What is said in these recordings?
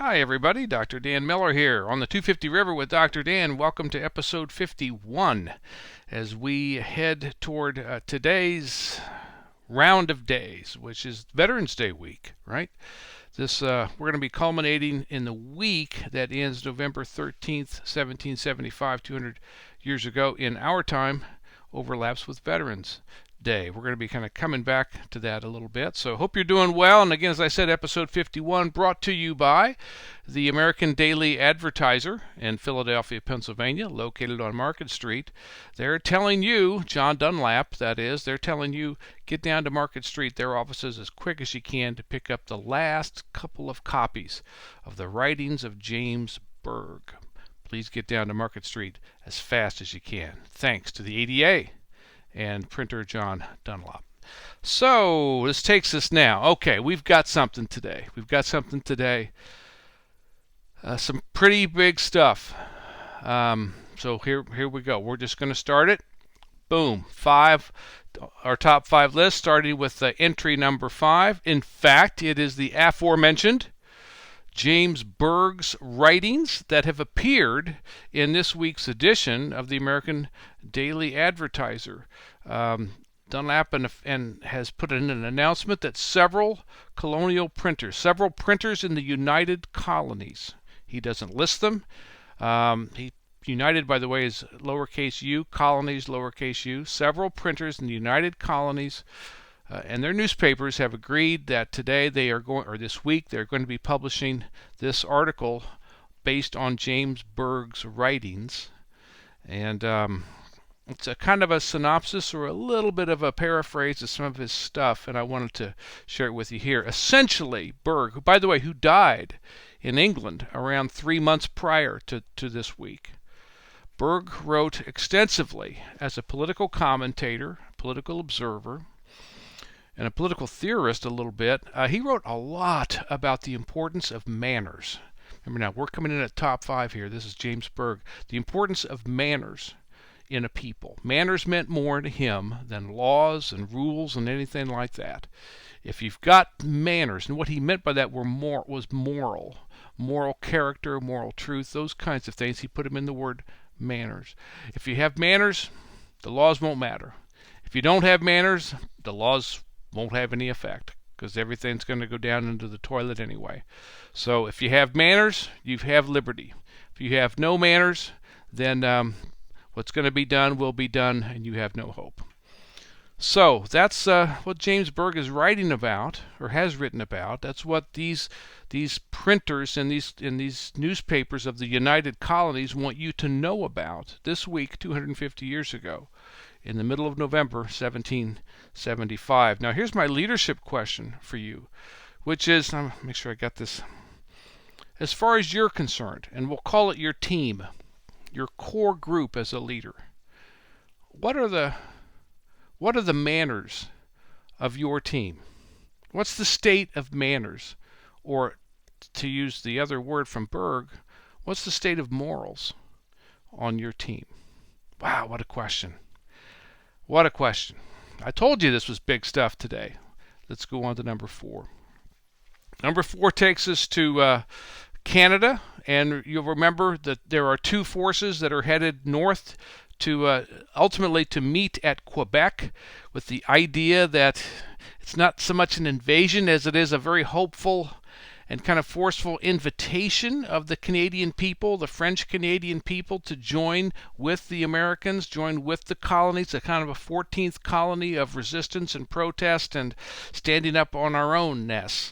Hi everybody, Dr. Dan Miller here on the 250 River with Dr. Dan. Welcome to episode 51 as we head toward today's round of days, which is Veterans Day week, right? We're going to be culminating in the week that ends November 13th, 1775, 200 years ago in our time, overlaps with Veterans Day. We're going to be kind of coming back to that a little bit. So hope you're doing well. And again, as I said, episode 51 brought to you by the American Daily Advertiser in Philadelphia, Pennsylvania, located on Market Street. They're telling you, John Dunlap, that is, they're telling you, get down to Market Street, their offices, as quick as you can to pick up the last couple of copies of the writings of James Berg. Please get down to Market Street as fast as you can. Thanks to the ADA and printer John Dunlop. So this takes us now. Okay, we've got something today. Some pretty big stuff. So here we go. We're just going to start it. Boom. Our top 5 list, starting with entry number 5. In fact, it is the aforementioned James Berg's writings that have appeared in this week's edition of the American Daily Advertiser. Dunlap and has put in an announcement that several printers in the United Colonies, he doesn't list them. United, by the way, is lowercase u, colonies, lowercase u. Several printers in the United Colonies and their newspapers have agreed that this week, they're going to be publishing this article based on James Berg's writings. And it's a kind of a synopsis or a little bit of a paraphrase of some of his stuff, and I wanted to share it with you here. Essentially, Berg, who, by the way, who died in England around 3 months prior to this week. Berg wrote extensively as a political commentator, political observer, and a political theorist a little bit. He wrote a lot about the importance of manners. Remember now, we're coming in at top 5 here. This is James Berg. The importance of manners in a people. Manners meant more to him than laws and rules and anything like that. If you've got manners, and what he meant by that was moral character, moral truth, those kinds of things. He put them in the word manners. If you have manners, the laws won't matter. If you don't have manners, the laws won't have any effect because everything's going to go down into the toilet anyway. So if you have manners, you have liberty. If you have no manners, then what's going to be done will be done, and you have no hope. So that's what James Berg is writing about, or has written about. That's what these printers in these newspapers of the United Colonies want you to know about this week, 250 years ago, in the middle of November 1775. Now here's my leadership question for you, which is, make sure I got this. As far as you're concerned, and we'll call it your team, your core group as a leader, what are the manners of your team? What's the state of manners? Or to use the other word from Berg, what's the state of morals on your team? Wow, what a question. What a question. I told you this was big stuff today. Let's go on to number 4. Number 4 takes us to Canada, and you'll remember that there are 2 forces that are headed north to ultimately to meet at Quebec, with the idea that it's not so much an invasion as it is a very hopeful and kind of forceful invitation of the Canadian people, the French Canadian people, to join with the Americans, join with the colonies, a kind of a 14th colony of resistance and protest and standing up on our own ness.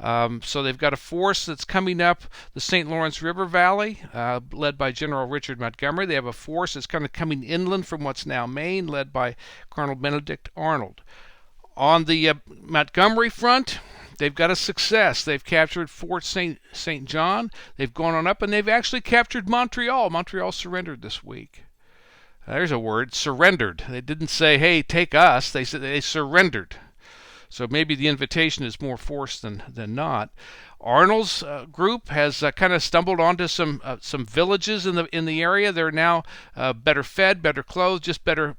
So they've got a force that's coming up the St. Lawrence River Valley, led by General Richard Montgomery. They have a force that's kind of coming inland from what's now Maine, led by Colonel Benedict Arnold. On the Montgomery front, they've got a success. They've captured Fort St. John. They've gone on up, and they've actually captured Montreal. Montreal surrendered this week. There's a word, surrendered. They didn't say, hey, take us. They said they surrendered. So maybe the invitation is more forced than not. Arnold's group has kind of stumbled onto some villages in the area. They're now better fed, better clothed, just better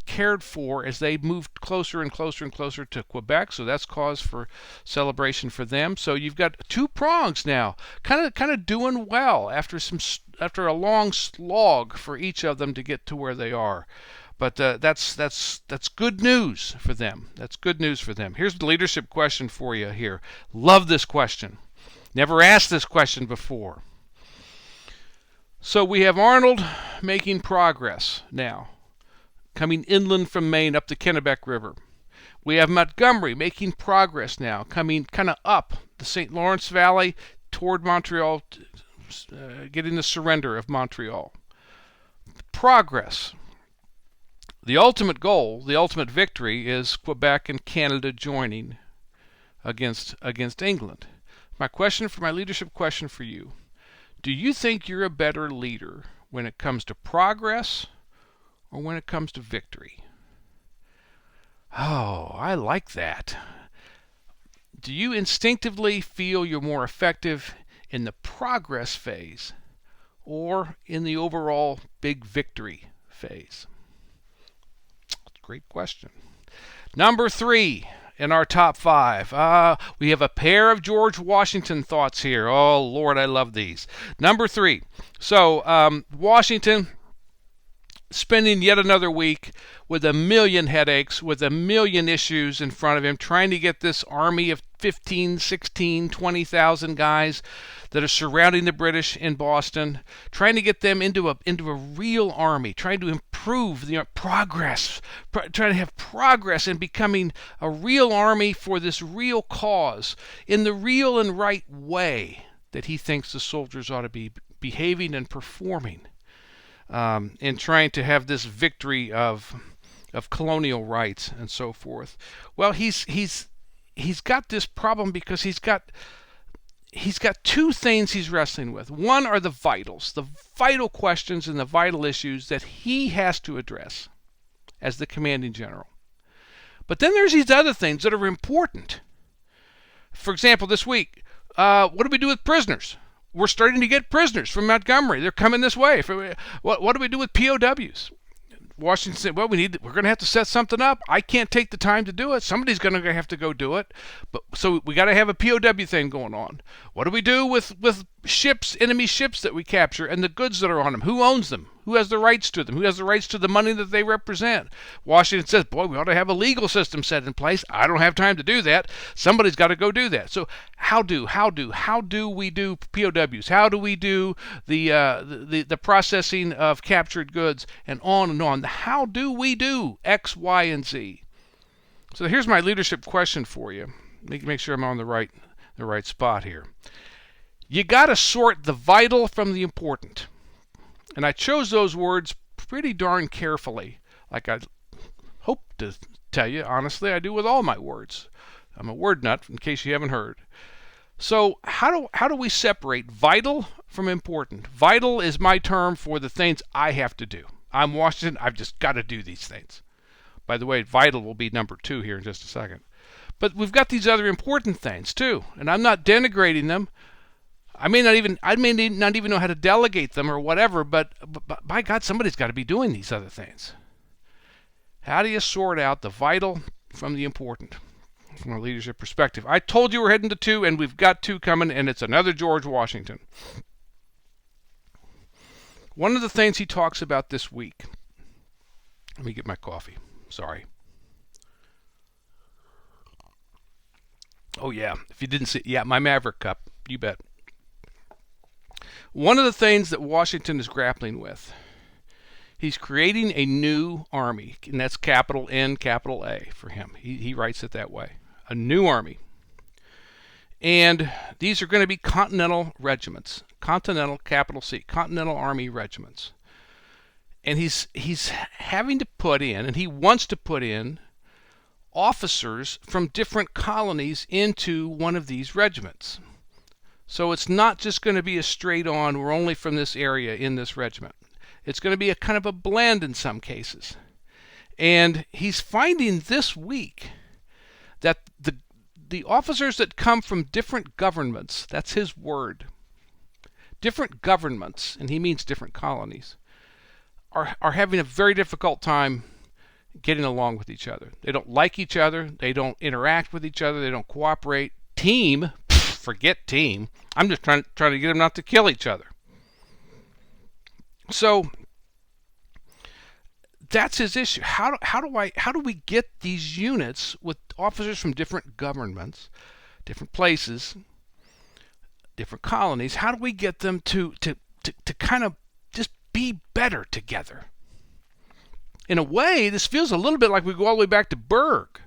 cared for as they moved closer and closer and closer to Quebec. So that's cause for celebration for them. So you've got two prongs now, kind of doing well after a long slog for each of them to get to where they are. But that's good news for them. That's good news for them. Here's the leadership question for you here. Love this question. Never asked this question before. So we have Arnold making progress now, coming inland from Maine up the Kennebec River. We have Montgomery making progress now, coming kind of up the St. Lawrence Valley toward Montreal, getting the surrender of Montreal. Progress. The ultimate goal, the ultimate victory, is Quebec and Canada joining against England. My leadership question for you: do you think you're a better leader when it comes to progress or when it comes to victory? Oh, I like that. Do you instinctively feel you're more effective in the progress phase or in the overall big victory phase? Great question. Number 3 in our top 5. We have a pair of George Washington thoughts here. Oh, Lord, I love these. Number 3. So, Washington spending yet another week with a million headaches, with a million issues in front of him, trying to get this army of 15, 16, 20,000 guys that are surrounding the British in Boston, trying to get them into a real army, trying to improve the progress, trying to have progress in becoming a real army for this real cause, in the real and right way that he thinks the soldiers ought to be behaving and performing, in trying to have this victory of colonial rights and so forth. Well, he's got this problem because he's got two things he's wrestling with. One are the vital questions and the vital issues that he has to address as the commanding general. But then there's these other things that are important. For example, this week, what do we do with prisoners? We're starting to get prisoners from Montgomery. They're coming this way. What do we do with POWs? Washington said, well, we're going to have to set something up. I can't take the time to do it. Somebody's going to have to go do it. So we got to have a POW thing going on. What do we do with ships, enemy ships that we capture, and the goods that are on them? Who owns them? Who has the rights to them? Who has the rights to the money that they represent? Washington says, boy, we ought to have a legal system set in place. I don't have time to do that. Somebody's got to go do that. So how do we do POWs? How do we do the processing of captured goods, and on and on? How do we do X, Y, and Z? So here's my leadership question for you. Make sure I'm on the right spot here. You got to sort the vital from the important. And I chose those words pretty darn carefully, like I hope to tell you, honestly, I do with all my words. I'm a word nut, in case you haven't heard. So how do we separate vital from important? Vital is my term for the things I have to do. I'm Washington, I've just got to do these things. By the way, vital will be number 2 here in just a second. But we've got these other important things too, and I'm not denigrating them. I may not even know how to delegate them or whatever, but by God, somebody's got to be doing these other things. How do you sort out the vital from the important from a leadership perspective? I told you we're heading to 2, and we've got 2 coming, and it's another George Washington. One of the things he talks about this week, let me get my coffee, sorry. Oh yeah, if you didn't see, yeah, my Maverick cup, you bet. One of the things that Washington is grappling with, he's creating a new army, and that's capital N, capital A for him. He writes it that way. A new army. And these are going to be continental regiments. Continental, capital C, Continental Army regiments. And he's having to put in, and he wants to put in, officers from different colonies into one of these regiments. So it's not just going to be a straight on, we're only from this area in this regiment. It's going to be a kind of a blend in some cases. And he's finding this week that the officers that come from different governments, that's his word, different governments, and he means different colonies, are having a very difficult time getting along with each other. They don't like each other. They don't interact with each other. They don't cooperate. Team, forget team. I'm just trying to get them not to kill each other. So that's his issue. How do we get these units with officers from different governments, different places, different colonies? How do we get them to kind of just be better together? In a way, this feels a little bit like we go all the way back to Berg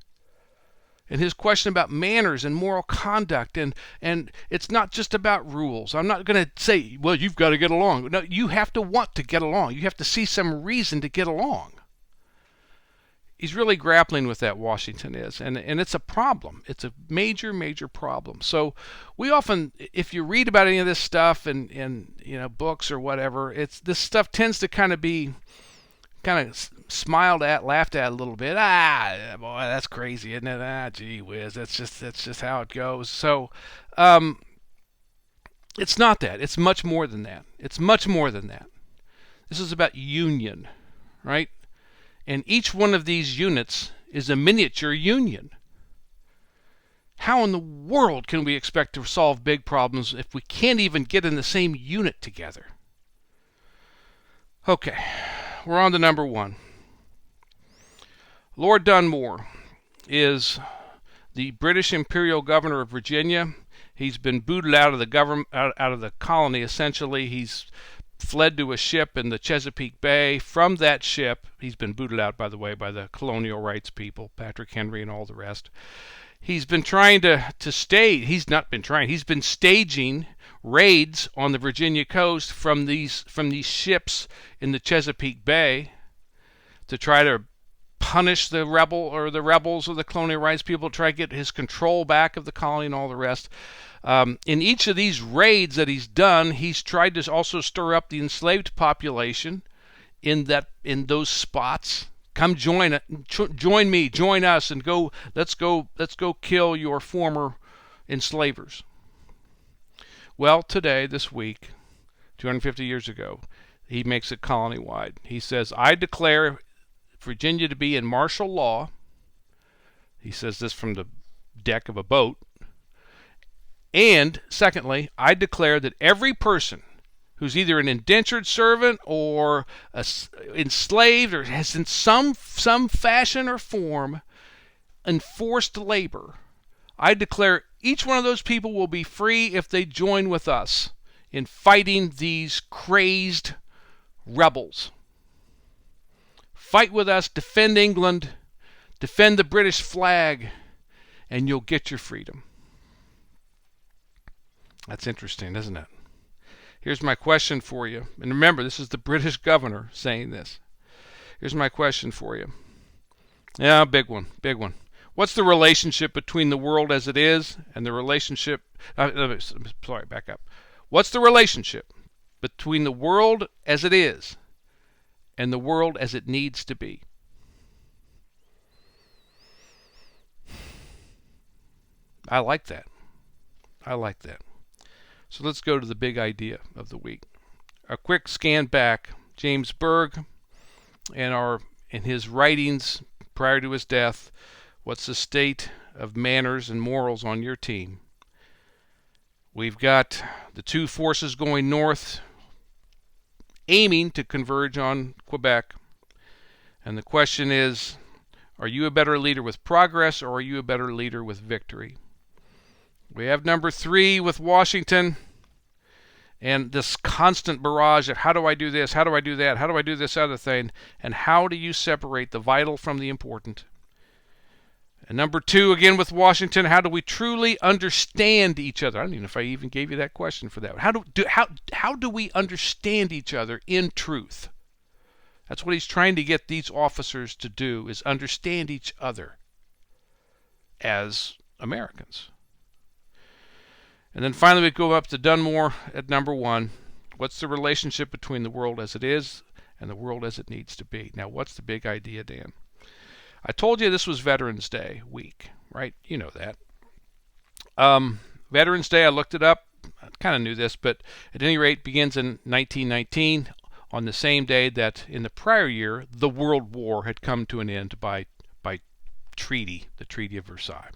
and his question about manners and moral conduct, and it's not just about rules. I'm not going to say, well, you've got to get along. No, you have to want to get along. You have to see some reason to get along. He's really grappling with that, Washington is, and it's a problem. It's a major, major problem. So we often, if you read about any of this stuff in books or whatever, this stuff tends to kind of be smiled at, laughed at a little bit. Boy, that's crazy, isn't it? Gee whiz, that's just how it goes. So, it's not that. It's much more than that. It's much more than that. This is about union, right? And each one of these units is a miniature union. How in the world can we expect to solve big problems if we can't even get in the same unit together? Okay, we're on to number one. Lord Dunmore is the British Imperial Governor of Virginia. He's been booted out of the government, out of the colony. Essentially, he's fled to a ship in the Chesapeake Bay. From that ship, he's been booted out, by the way, by the colonial rights people, Patrick Henry and all the rest. He's been trying to stage. He's not been trying. He's been staging raids on the Virginia coast from these ships in the Chesapeake Bay to try to punish the rebels or the colonial rights people, try to get his control back of the colony and all the rest. In each of these raids that he's done, he's tried to also stir up the enslaved population in those spots. Come join me, join us, and let's go kill your former enslavers. Well, today, this week, 250 years ago, he makes it colony-wide. He says, I declare Virginia to be in martial law. He says this from the deck of a boat. And secondly, I declare that every person who's either an indentured servant or enslaved or has in some fashion or form enforced labor, I declare each one of those people will be free if they join with us in fighting these crazed rebels. Fight with us, defend England, defend the British flag, and you'll get your freedom. That's interesting, isn't it? Here's my question for you. And remember, this is the British governor saying this. Here's my question for you. Yeah, big one. What's the relationship between the world as it is and the relationship... sorry, back up. What's the relationship between the world as it is and the world as it needs to be? I like that. So let's go to the big idea of the week. A quick scan back. James Berg, in his writings prior to his death, what's the state of manners and morals on your team? We've got the two forces going north, aiming to converge on Quebec. And the question is, are you a better leader with progress, or are you a better leader with victory? We have number 3 with Washington, and this constant barrage of how do I do this, how do I do that, how do I do this other thing, and how do you separate the vital from the important? And number 2, again with Washington, how do we truly understand each other? I don't even know if I even gave you that question for that. How do we understand each other in truth? That's what he's trying to get these officers to do, is understand each other as Americans. And then finally we go up to Dunmore at number 1. What's the relationship between the world as it is and the world as it needs to be? Now, what's the big idea, Dan? I told you this was Veterans Day week, right? You know that. Veterans Day, I looked it up. I kind of knew this, but at any rate, begins in 1919. on the same day that in the prior year the World War had come to an end by treaty, the Treaty of Versailles.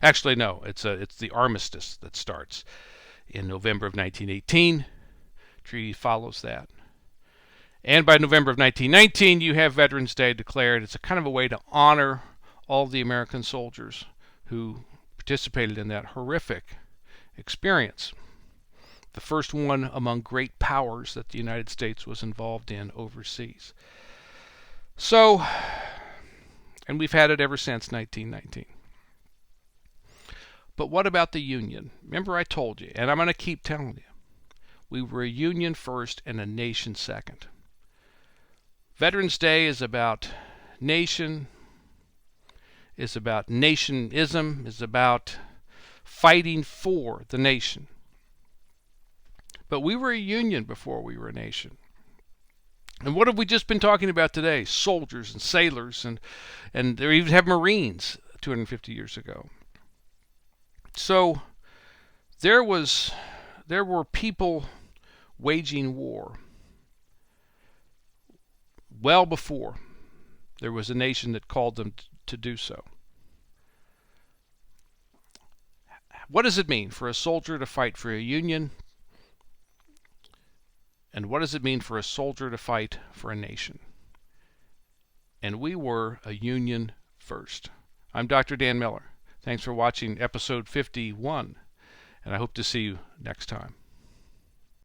Actually, no, it's the armistice that starts in November of 1918. Treaty follows that. And by November of 1919, you have Veterans Day declared. It's a kind of a way to honor all the American soldiers who participated in that horrific experience. The first one among great powers that the United States was involved in overseas. So, and we've had it ever since 1919. But what about the Union? Remember I told you, and I'm going to keep telling you, we were a union first and a nation second. Veterans Day is about nation, is about nationism, is about fighting for the nation. But we were a union before we were a nation. And what have we just been talking about today? Soldiers and sailors, and they even have Marines 250 years ago. So there were people waging war well before there was a nation that called them to do so. What does it mean for a soldier to fight for a union? And what does it mean for a soldier to fight for a nation? And we were a union first. I'm Dr. Dan Miller. Thanks for watching episode 51, and I hope to see you next time.